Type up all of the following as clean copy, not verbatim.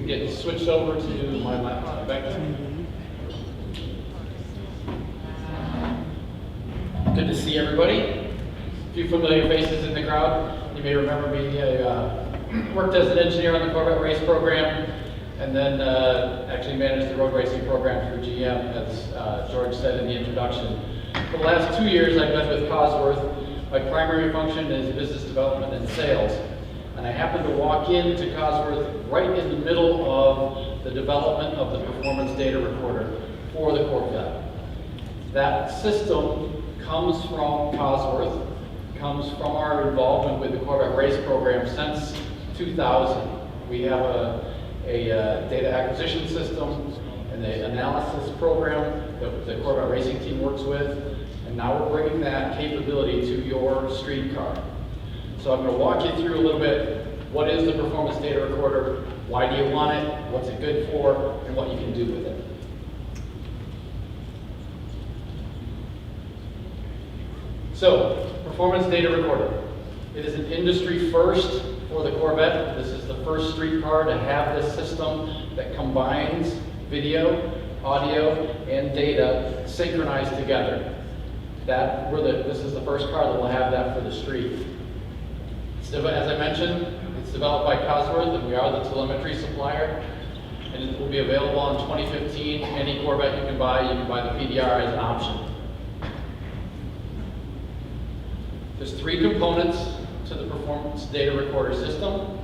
can get switched over to my laptop back there. Good to see everybody. A few familiar faces in the crowd. You may remember me. I worked as an engineer on the Corvette race program, and then actually managed the road racing program through GM, as George said in the introduction. For the last 2 years, I've been with Cosworth. My primary function is business development and sales. And I happened to walk into Cosworth right in the middle of the development of the Performance Data Recorder for the Corvette. That system comes from Cosworth, comes from our involvement with the Corvette race program since 2000. We have a data acquisition system and the analysis program that the Corvette racing team works with. And now we're bringing that capability to your street car. So I'm going to walk you through a little bit, what is the Performance Data Recorder, why do you want it, what's it good for, and what you can do with it. So, Performance Data Recorder. It is an industry first for the Corvette. This is the first street car to have this system that combines video, audio, and data synchronized together. This is the first car that will have that for the street. As I mentioned, it's developed by Cosworth, and we are the telemetry supplier. And it will be available in 2015. Any Corvette you can buy the PDR as an option. There's 3 components to the Performance Data Recorder system.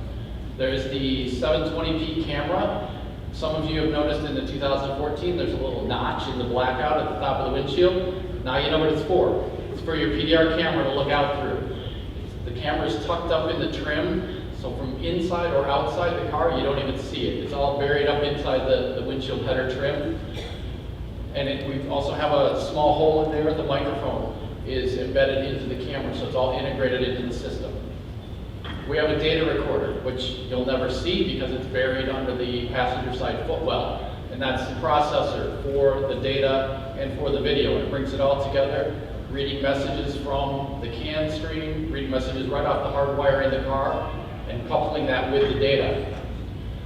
There's the 720p camera. Some of you have noticed in the 2014, there's a little notch in the blackout at the top of the windshield. Now you know what it's for. It's for your PDR camera to look out through. The camera is tucked up in the trim, so from inside or outside the car, you don't even see it. It's all buried up inside the windshield header trim. And we also have a small hole in there. The microphone is embedded into the camera, so it's all integrated into the system. We have a data recorder, which you'll never see because it's buried under the passenger side footwell. And that's the processor for the data and for the video. It brings it all together, reading messages from the CAN stream, reading messages right off the hardwire in the car, and coupling that with the data.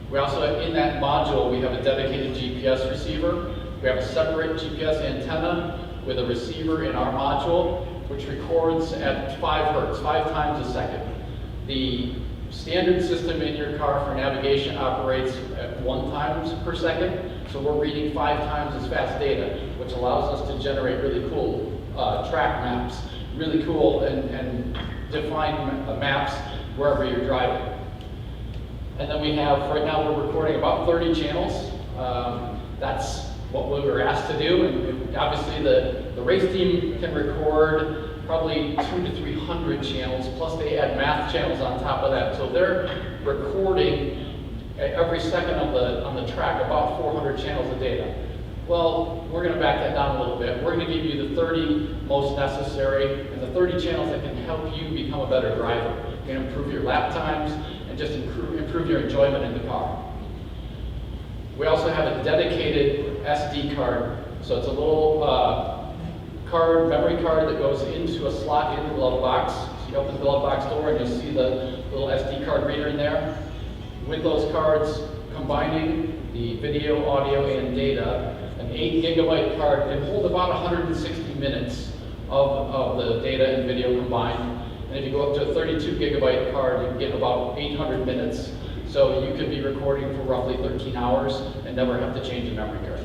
We also have, in that module, we have a dedicated GPS receiver. We have a separate GPS antenna with a receiver in our module, which records at 5 hertz, 5 times a second. The standard system in your car for navigation operates at 1 times per second, so we're reading 5 times as fast data, which allows us to generate really cool track maps, really cool and defined maps wherever you're driving. And then we have, right now we're recording about 30 channels. That's what we were asked to do, and obviously the race team can record probably 200 to 300 channels, plus they add math channels on top of that. So they're recording every second on the track about 400 channels of data. Well, we're going to back that down a little bit. We're going to give you the 30 most necessary and the 30 channels that can help you become a better driver. You're going to improve your lap times and just improve your enjoyment in the car. We also have a dedicated SD card. So it's a little memory card that goes into a slot in the glove box. So you open the glove box door and you'll see the little SD card reader in there. With those cards, combining the video, audio, and data, an 8 gigabyte card can hold about 160 minutes of the data and video combined. And if you go up to a 32 gigabyte card, you can get about 800 minutes. So you could be recording for roughly 13 hours and never have to change a memory card.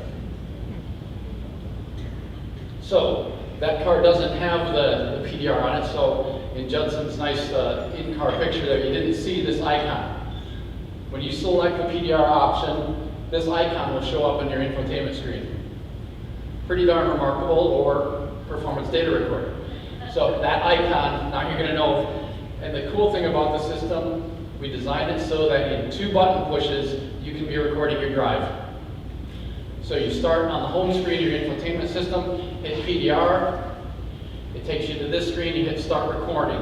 So that card doesn't have the PDR on it, so in Judson's nice in-car picture there, you didn't see this icon. When you select the PDR option, this icon will show up on your infotainment screen. Pretty darn remarkable, or Performance Data Recorder. So that icon, now you're going to know. And the cool thing about the system, we designed it so that in 2 button pushes, you can be recording your drive. So you start on the home screen of your infotainment system, hit PDR, it takes you to this screen, you hit start recording.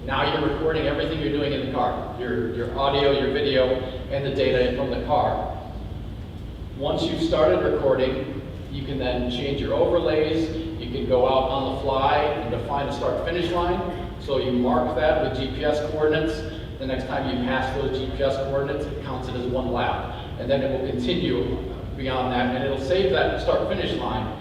Now you're recording everything you're doing in the car, your audio, your video, and the data from the car. Once you've started recording, you can then change your overlays, you can go out on the fly and define a start-finish line. So you mark that with GPS coordinates. The next time you pass those GPS coordinates, it counts it as 1 lap. and then it will continue beyond that, and it'll save that start-finish line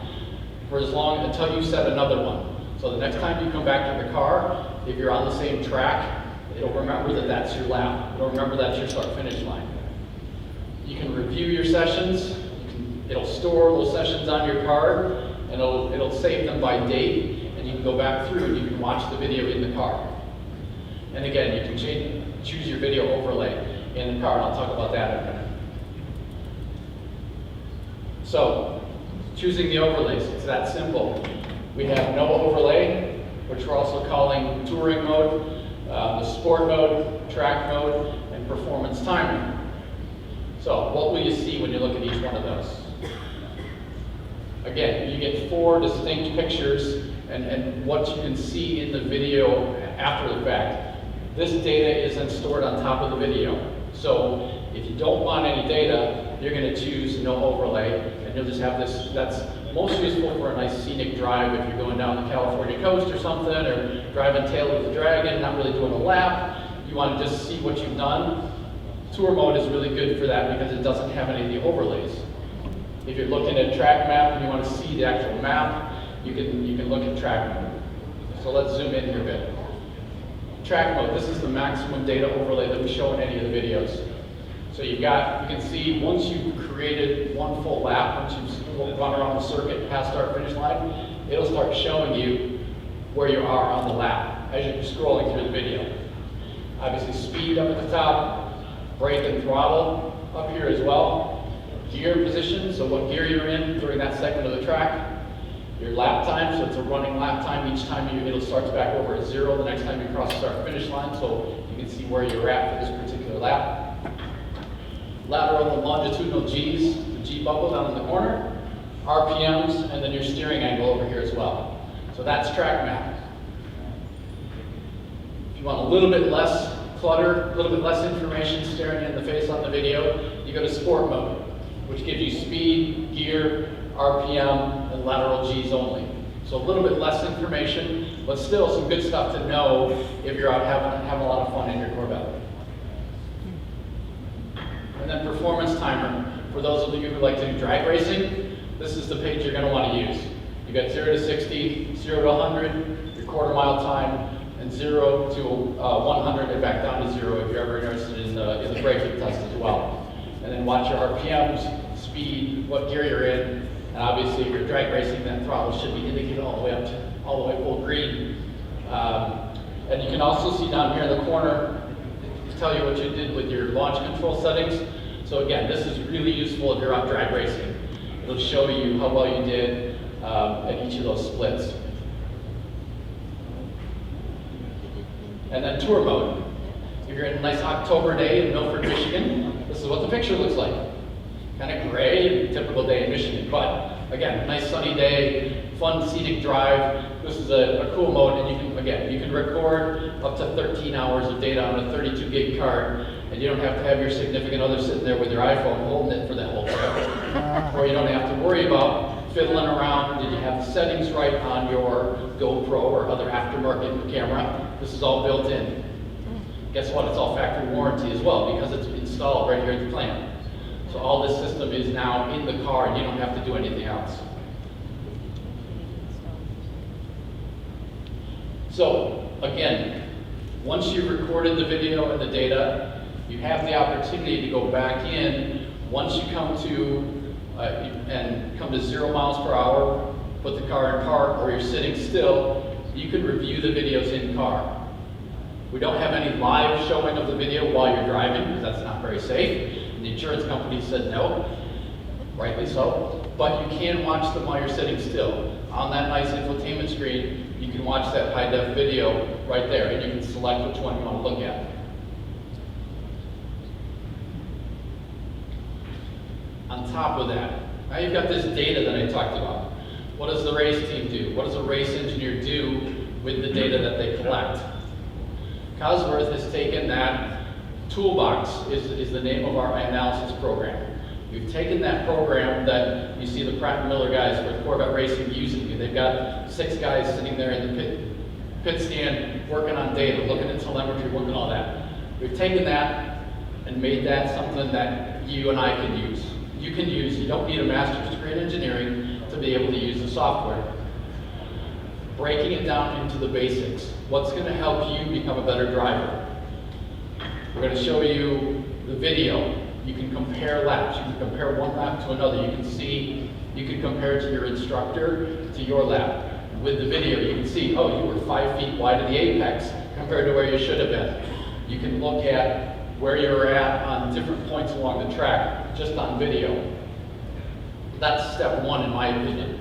for as long until you set another one. So the next time you come back to the car, if you're on the same track, it'll remember that that's your lap. It'll remember that's your start-finish line. You can review your sessions. It'll store those sessions on your card, and it'll save them by date, and you can go back through and you can watch the video in the car. And again, you can choose your video overlay in the car, and I'll talk about that in a minute. So, choosing the overlays, it's that simple. We have no overlay, which we're also calling touring mode, the sport mode, track mode, and performance timer. So, what will you see when you look at each one of those? Again, you get 4 distinct pictures and what you can see in the video after the fact. This data is then stored on top of the video. So if you don't want any data, you're going to choose no overlay, and you'll just have this. That's most useful for a nice scenic drive if you're going down the California coast or something, or driving tail of the dragon, not really doing a lap. You want to just see what you've done. Tour mode is really good for that because it doesn't have any of the overlays. If you're looking at track map and you want to see the actual map, you can look at track mode. So let's zoom in here a bit. Track mode, this is the maximum data overlay that we show in any of the videos. So you can see once you've created one full lap, once you've run around the circuit past start finish line, it'll start showing you where you are on the lap as you're scrolling through the video. Obviously speed up at the top, brake and throttle up here as well. Gear position, so what gear you're in during that segment of the track. Your lap time, so it's a running lap time. Each time it'll start back over at 0 the next time you cross the start finish line, so you can see where you're at for this particular lap. Lateral and longitudinal Gs, the G buckle down in the corner, RPMs, and then your steering angle over here as well. So that's track map. If you want a little bit less clutter, a little bit less information staring you in the face on the video, you go to sport mode, which gives you speed, gear, RPM, and lateral Gs only. So a little bit less information, but still some good stuff to know if you're out having a lot of fun in your Corvette. And then performance timer. For those of you who like to do drag racing, this is the page you're going to want to use. You got 0 to 60, 0 to 100, your quarter mile time, and 0 to 100 and back down to 0 if you're ever interested in the braking test as well. And then watch your RPMs, speed, what gear you're in, and obviously if you're drag racing, then throttle should be indicated all the way up to all the way full green. And you can also see down here in the corner to tell you what you did with your launch control settings. So again, this is really useful if you're out drag racing. It'll show you how well you did at each of those splits. And then tour mode. If you're in a nice October day in Milford, Michigan, this is what the picture looks like. Kind of gray, typical day in Michigan, but again, nice sunny day, fun scenic drive. This is a cool mode, and you can record up to 13 hours of data on a 32 gig card, and you don't have to have your significant other sitting there with your iPhone holding it for that whole trip. Or you don't have to worry about fiddling around. Did you have the settings right on your GoPro or other aftermarket camera? This is all built in. Guess what? It's all factory warranty as well because it's installed right here at the plant. So all this system is now in the car and you don't have to do anything else. So again, once you've recorded the video and the data, you have the opportunity to go back in once you come to 0 miles per hour, put the car in park, or you're sitting still, you can review the videos in car. We don't have any live showing of the video while you're driving, because that's not very safe. And the insurance company said no, rightly so. But you can watch them while you're sitting still. On that nice infotainment screen, you can watch that high-def video right there, and you can select which one you want to look at. On top of that, now you've got this data that I talked about. What does the race team do? What does a race engineer do with the data that they collect? Cosworth has taken that. Toolbox is the name of our analysis program. We've taken that program that you see the Pratt & Miller guys with Corvette Racing using. They've got 6 guys sitting there in the pit stand working on data, looking at telemetry, working all that. We've taken that and made that something that you and I can use. You can use, you don't need a master's degree in engineering to be able to use the software. Breaking it down into the basics. What's going to help you become a better driver? We're going to show you the video. You can compare laps. You can compare one lap to another. You can see, you can compare to your instructor to your lap. With the video, you can see, oh, you were 5 feet wide of the apex compared to where you should have been. You can look at where you're at on different points along the track, just on video. That's step one, in my opinion.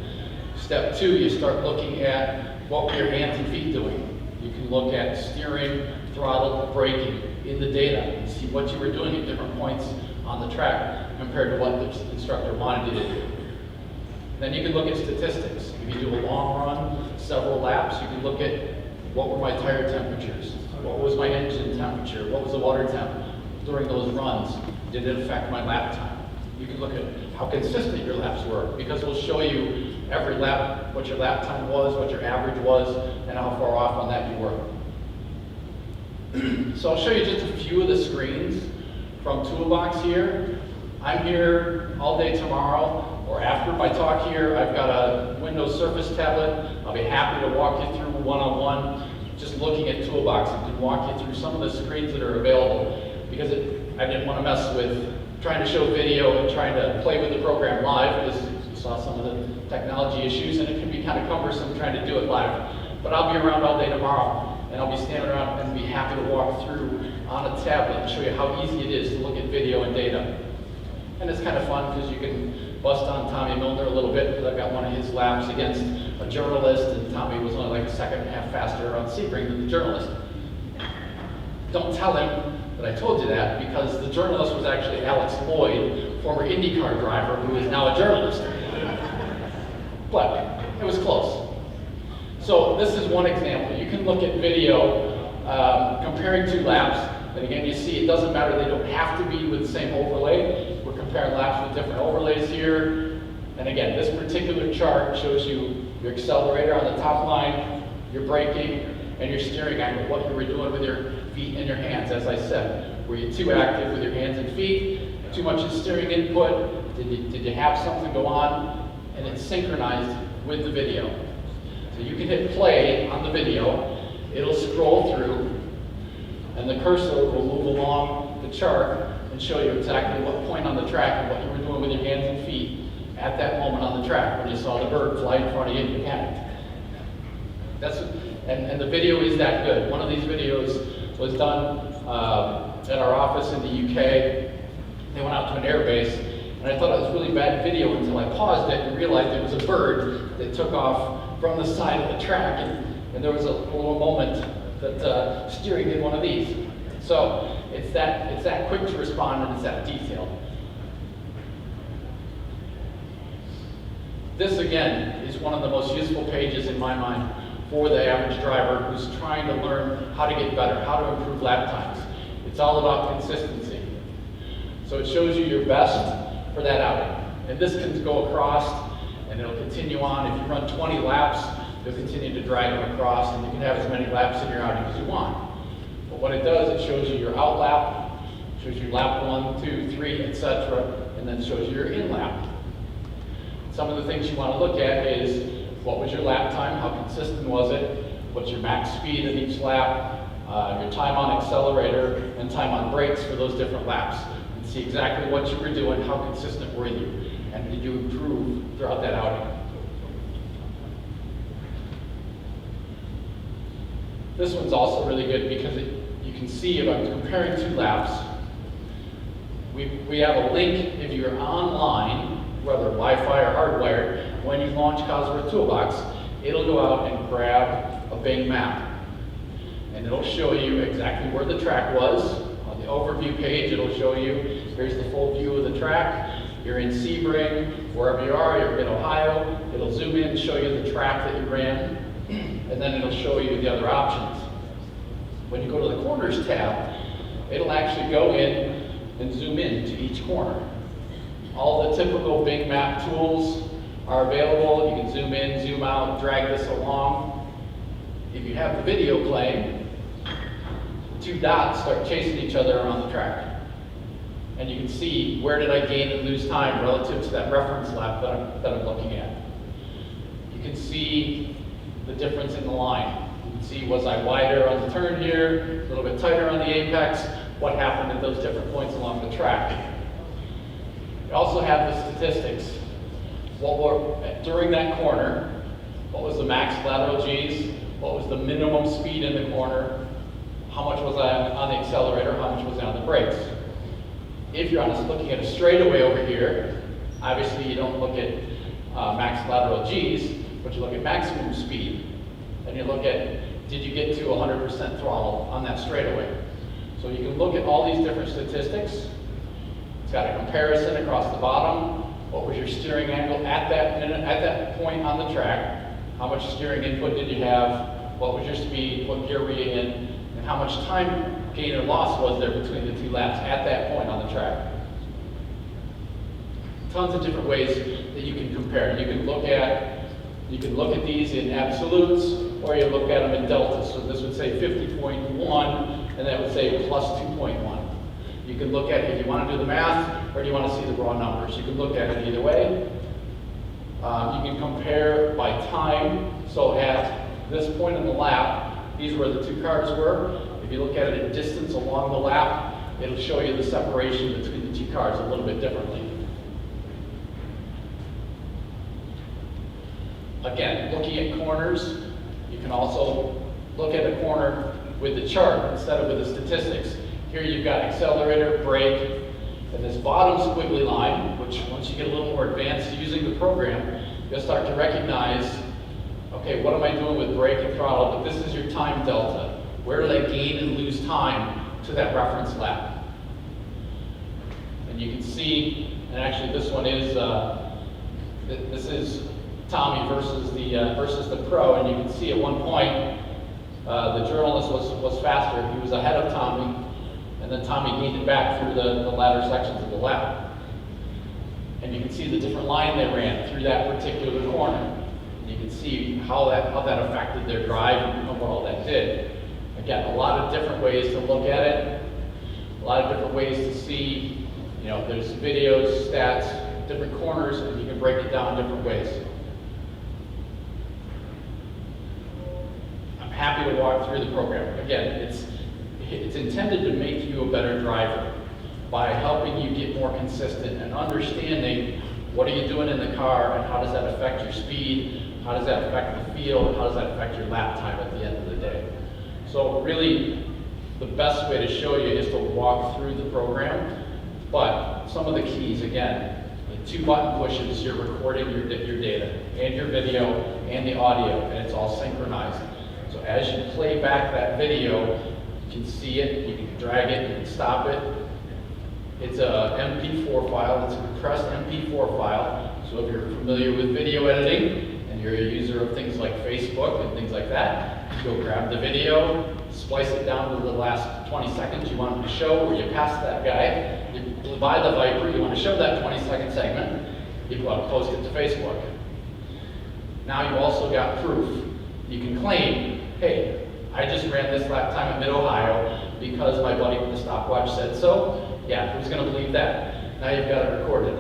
Step two, you start looking at what were your hands and feet doing. You can look at steering, throttle, braking in the data and see what you were doing at different points on the track compared to what the instructor wanted you to do. Then you can look at statistics. If you do a long run, several laps, you can look at what were my tire temperatures, what was my engine temperature, what was the water temp during those runs, did it affect my lap time? You can look at how consistent your laps were, because we'll show you every lap, what your lap time was, what your average was, and how far off on that you were. So I'll show you just a few of the screens from Toolbox here. I'm here all day tomorrow, or after my talk here, I've got a Windows Surface tablet. I'll be happy to walk you through one-on-one, just looking at Toolbox, and can walk you through some of the screens that are available, because I didn't want to mess with trying to show video and trying to play with the program live, because you saw some of the technology issues, and it can be kind of cumbersome trying to do it live. But I'll be around all day tomorrow, and I'll be standing around and be happy to walk through on a tablet and show you how easy it is to look at video and data. And it's kind of fun because you can bust on Tommy Milner a little bit, because I've got one of his laps against a journalist, and Tommy was only like a second and a half faster on Sebring than the journalist. Don't tell him that I told you that, because the journalist was actually Alex Lloyd, former IndyCar driver who is now a journalist. But it was close. So this is one example. You can look at video comparing two laps, and again you see it doesn't matter, they don't have to be with the same overlay. We're comparing laps with different overlays here. And again, this particular chart shows you your accelerator on the top line, your braking, and your steering angle, what you were doing with your feet and your hands. As I said, were you too active with your hands and feet? Too much in steering input? Did you have something go on? And it's synchronized with the video. So you can hit play on the video, it'll scroll through, and the cursor will move along the chart and show you exactly what point on the track and what you were doing with your hands and feet at that moment on the track when you saw the bird fly in front of you and you panicked. And the video is that good. One of these videos was done at our office in the UK. They went out to an air base, and I thought it was really bad video until I paused it and realized it was a bird that took off from the side of the track, and there was a little moment that steering did one of these. So it's that quick to respond, and it's that detailed. This again is one of the most useful pages in my mind for the average driver who's trying to learn how to get better, how to improve lap times. It's all about consistency. So it shows you your best for that outing. And this can go across, and it'll continue on. If you run 20 laps, you'll continue to drag them across, and you can have as many laps in your outing as you want. But what it does, it shows you your out lap, shows you lap 1, 2, 3, etc., and then shows you your in lap. Some of the things you want to look at is, what was your lap time? How consistent was it? What's your max speed in each lap? Your time on accelerator and time on brakes for those different laps. And see exactly what you were doing, how consistent were you, and did you improve throughout that outing? This one's also really good because you can see, if I'm comparing two laps, we have a link if you're online, whether Wi-Fi or hardwired. When you launch Cosworth Toolbox, it'll go out and grab a Bing map. And it'll show you exactly where the track was. On the overview page, it'll show you, here's the full view of the track. You're in Sebring, wherever you are, you're in Ohio. It'll zoom in and show you the track that you ran. And then it'll show you the other options. When you go to the Corners tab, it'll actually go in and zoom in to each corner. All the typical Bing map tools are available. You can zoom in, zoom out, drag this along. If you have the video playing, the two dots start chasing each other around the track. and you can see where did I gain and lose time relative to that reference lap that I'm looking at. You can see the difference in the line. You can see, was I wider on the turn here, a little bit tighter on the apex, what happened at those different points along the track. You also have the statistics. During that corner, what was the max lateral G's, what was the minimum speed in the corner, how much was I on the accelerator, how much was I on the brakes. If you're looking at a straightaway over here, obviously you don't look at max lateral G's, but you look at maximum speed, and you look at, did you get to 100% throttle on that straightaway? So you can look at all these different statistics. It's got a comparison across the bottom. What was your steering angle at that point on the track? How much steering input did you have? What was your speed? What gear were you in? And how much time gain or loss was there between the two laps at that point on the track? Tons of different ways that you can compare. You can look at these in absolutes, or you look at them in deltas. So this would say 50.1, and that would say plus 2.1. You can look at it if you want to do the math, or do you want to see the raw numbers. You can look at it either way. You can compare by time. So at this point in the lap, these are where the two cars were. If you look at it at distance along the lap, it'll show you the separation between the two cars a little bit differently. Again, looking at corners, you can also look at a corner with the chart instead of with the statistics. Here you've got accelerator, brake, and this bottom squiggly line, which once you get a little more advanced using the program, you'll start to recognize, okay, what am I doing with brake and throttle? But this is your time delta. Where did I gain and lose time to that reference lap? And you can see, and actually this one is, this is Tommy versus the pro, and you can see at one point, the journalist was faster. He was ahead of Tommy, and then Tommy gained it back through the latter sections of the lap. And you can see the different line they ran through that particular corner. And you can see how that affected their drive and what all that did. Again, a lot of different ways to look at it, a lot of different ways to see, there's videos, stats, different corners, and you can break it down in different ways. I'm happy to walk through the program. Again, it's intended to make you a better driver by helping you get more consistent and understanding what are you doing in the car and how does that affect your speed, how does that affect the feel, and how does that affect your lap time at the end of the day. So really, the best way to show you is to walk through the program, but some of the keys, again, the 2 button pushes, you're recording your data and your video and the audio, and it's all synchronized. So as you play back that video, you can see it, you can drag it, you can stop it. It's a MP4 file, it's a compressed MP4 file. So if you're familiar with video editing and you're a user of things like Facebook and things like that, you go grab the video, splice it down to the last 20 seconds you want to show where you passed that guy. You buy the Viper, you want to show that 20-second segment, you go out and post it to Facebook. Now you've also got proof. You can claim, hey, I just ran this lap time at Mid-Ohio because my buddy with the stopwatch said so. Yeah, who's going to believe that? Now you've got it recorded.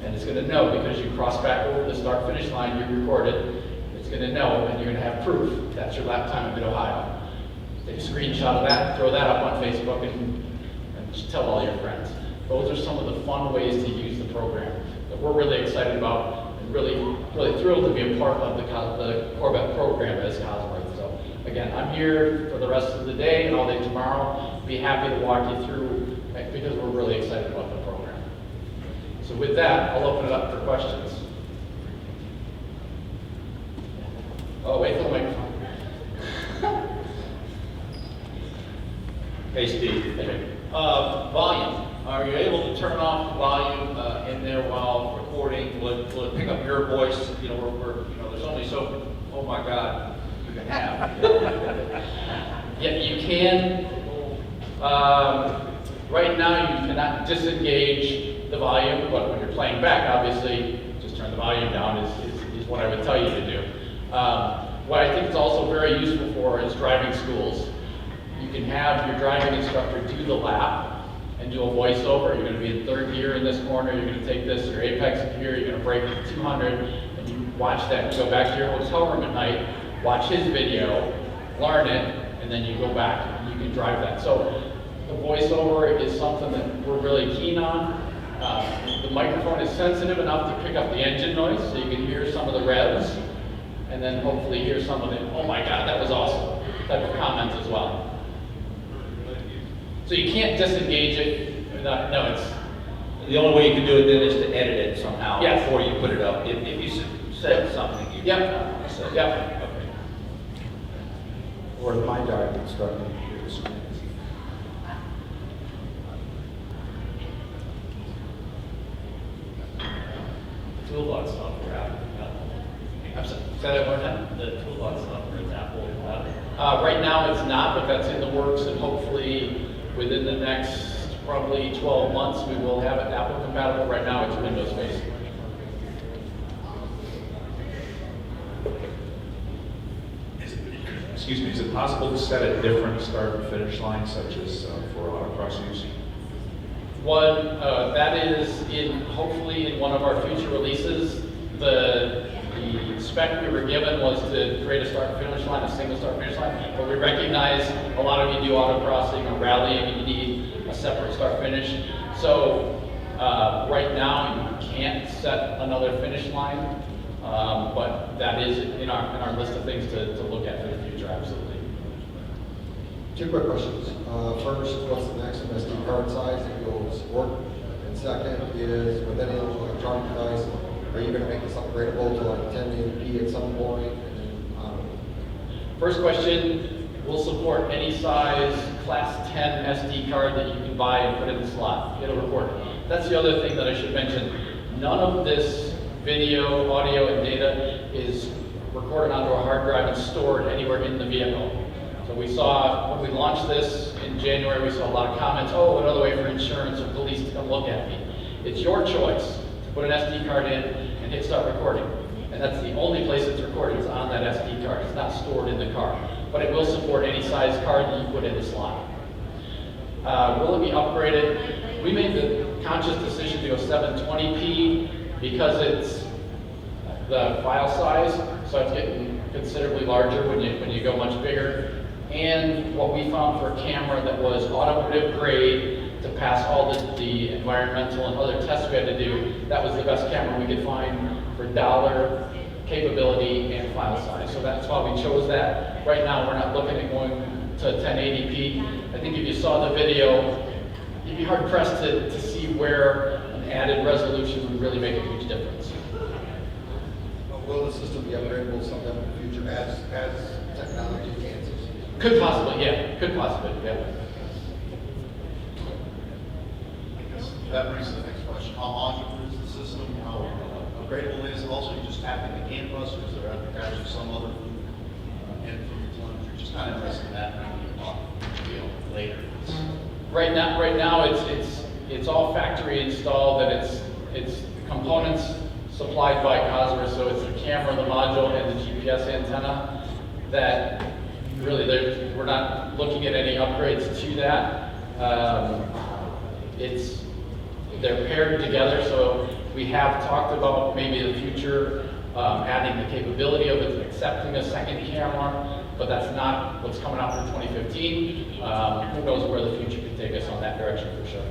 And it's going to know because you crossed back over the start-finish line, you recorded. It's going to know, and you're going to have proof. That's your lap time at Mid-Ohio. Take a screenshot of that, throw that up on Facebook, and just tell all your friends. Those are some of the fun ways to use the program that we're really excited about and really thrilled to be a part of the Corvette program as Cosworth. So again, I'm here for the rest of the day and all day tomorrow. Be happy to walk you through because we're really excited about the program. So with that, I'll open it up for questions. Oh, wait for the microphone. Hey Steve, volume. Are you able to turn off the volume in there while recording? Will it pick up your voice? There's only so, oh my God, you can have. Yeah, you can. Right now you cannot disengage the volume, but when you're playing back, obviously, just turn the volume down is what I would tell you to do. What I think is also very useful for is driving schools. You can have your driving instructor do the lap and do a voiceover. You're going to be in third gear in this corner. You're going to take this, your apex gear. You're going to brake at 200, and you watch that. You go back to your hotel room at night, watch his video, learn it, and then you go back and you can drive that. So the voiceover is something that we're really keen on. The microphone is sensitive enough to pick up the engine noise, so you can hear some of the revs, and then hopefully hear some of the, oh my God, that was awesome, type of comments as well. So you can't disengage it. No, it's... The only way you can do it then is to edit it somehow Yes. before you put it up. If you said something, you said. Yep. Okay. Or my drive instructor. Toolbox software Apple compatible. I'm sorry, say that one more time. The Toolbox software is Apple compatible. Right now it's not, but that's in the works, and hopefully within the next probably 12 months we will have it Apple compatible. Right now it's Windows based. Excuse me, is it possible to set a different start and finish line such as for autocross use? One, that is hopefully in one of our future releases. The spec we were given was to create a start and finish line, a single start and finish line, but we recognize a lot of you do autocrossing or rallying and you need a separate start finish. So right now you can't set another finish line, but that is in our list of things to look at for the future, absolutely. Two quick questions. First, what's the maximum SD card size that you'll support? And second is, with any electronic device, are you going to make this upgradable to like 1080p at some point? And then, First question, we'll support any size Class 10 SD card that you can buy and put in the slot. It'll record it. That's the other thing that I should mention. None of this video, audio, and data is recorded onto a hard drive and stored anywhere in the vehicle. So we saw, when we launched this in January, we saw a lot of comments, oh, another way for insurance or police to come look at me. It's your choice to put an SD card in and hit start recording. And that's the only place it's recorded, is on that SD card. It's not stored in the car. But it will support any size card that you put in the slot. Will it be upgraded? We made the conscious decision to go 720p because it's the file size, so it's getting considerably larger when you go much bigger. And what we found for a camera that was automotive grade to pass all the environmental and other tests we had to do, that was the best camera we could find for dollar capability and file size. So that's why we chose that. Right now we're not looking at going to 1080p. I think if you saw the video, you'd be hard pressed to see where an added resolution would really make a huge difference. will the system be upgradable sometime in the future as technology advances? Could possibly, yeah. Could possibly, yeah. I guess that brings to the next question. How modular is the system? How upgradable is it? Also, you just tapping the CAN bus, or is there actually some other end from the telemetry? Just kind of interested in that, and we can talk later. Right now, it's all factory installed, and it's components supplied by Cosworth, so it's the camera, the module, and the GPS antenna. That really, we're not looking at any upgrades to that. They're paired together, so we have talked about maybe in the future adding the capability of it, accepting a second camera, but that's not what's coming out for 2015. Who knows where the future could take us on that direction for sure.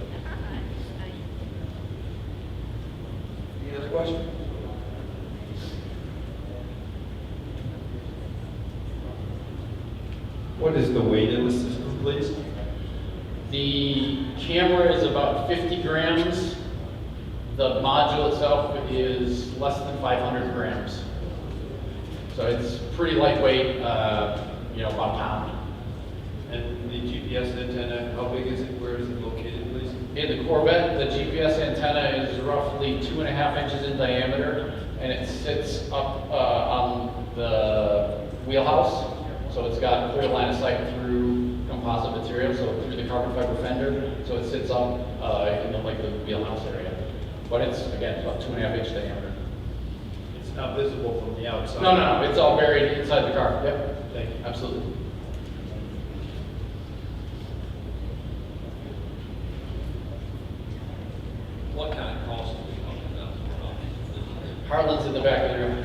Any other questions? What is the weight of the system, please? The camera is about 50 grams. The module itself is less than 500 grams. So it's pretty lightweight, about a pound. And the GPS antenna, how big is it? Where is it located, please? In the Corvette, the GPS antenna is roughly 2.5 inches in diameter, and it sits up on the wheelhouse. So it's got clear line of sight through composite material, so through the carbon fiber fender. So it sits up in the wheelhouse area. But it's, again, about 2.5 inch diameter. It's not visible from the outside. No, it's all buried inside the car. Yep, Thank you. absolutely. Harlan's in the back of the room.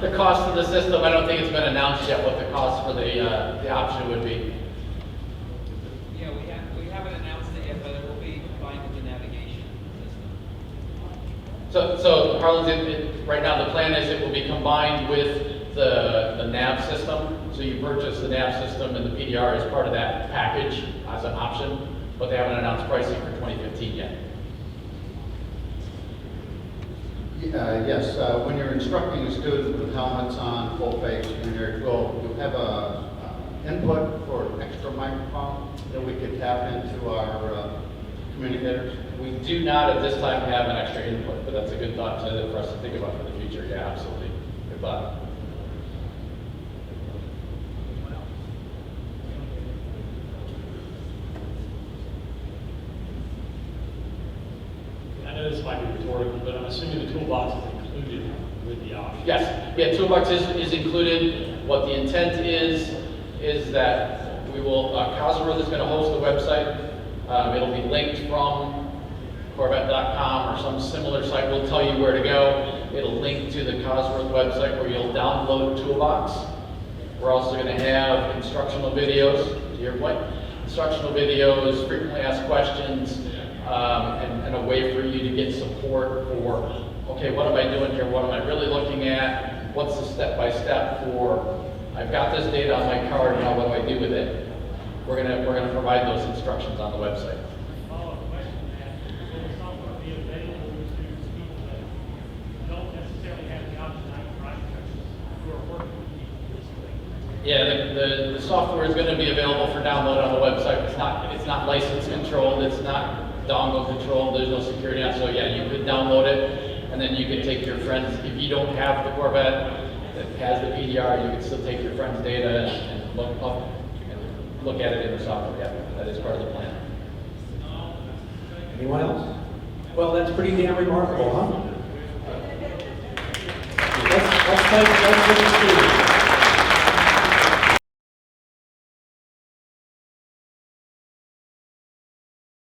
The cost of the system, I don't think it's been announced yet what the cost for the option would be. Yeah, we haven't announced it yet, but it will be combined with the navigation system. So Harlan's, right now the plan is it will be combined with the nav system. So you purchase the nav system and the PDR as part of that package as an option, but they haven't announced pricing for 2015 yet. Yes, when you're instructing a student with helmets on, full face, when you'll have a input for an extra microphone that we could tap into our communicators. We do not at this time have an extra input, but that's a good thought for us to think about for the future. Yeah, absolutely. Good thought. I know this might be rhetorical, but I'm assuming the toolbox is included with the option. Yes, yeah, Toolbox is included. What the intent is that we will, Cosworth is going to host the website. It'll be linked from Corvette.com or some similar site. We'll tell you where to go. It'll link to the Cosworth website where you'll download Toolbox. We're also going to have instructional videos, to your point, instructional videos, frequently asked questions, and a way for you to get support for, okay, what am I doing here? What am I really looking at? What's the step-by-step for, I've got this data on my card, now what do I do with it? We're gonna provide those instructions on the website. Follow-up question to that, will the software be available to people that don't necessarily have the option to drive who are working with people this way? Yeah, the software is going to be available for download on the website. It's not license controlled. It's not dongle controlled. There's no security on. So yeah, you could download it, and then you could take your friends. If you don't have the Corvette that has the PDR, you can still take your friend's data and look at it in the software. Yeah, that is part of the plan. Anyone else? Well, that's pretty damn remarkable, huh? Let's thank the students.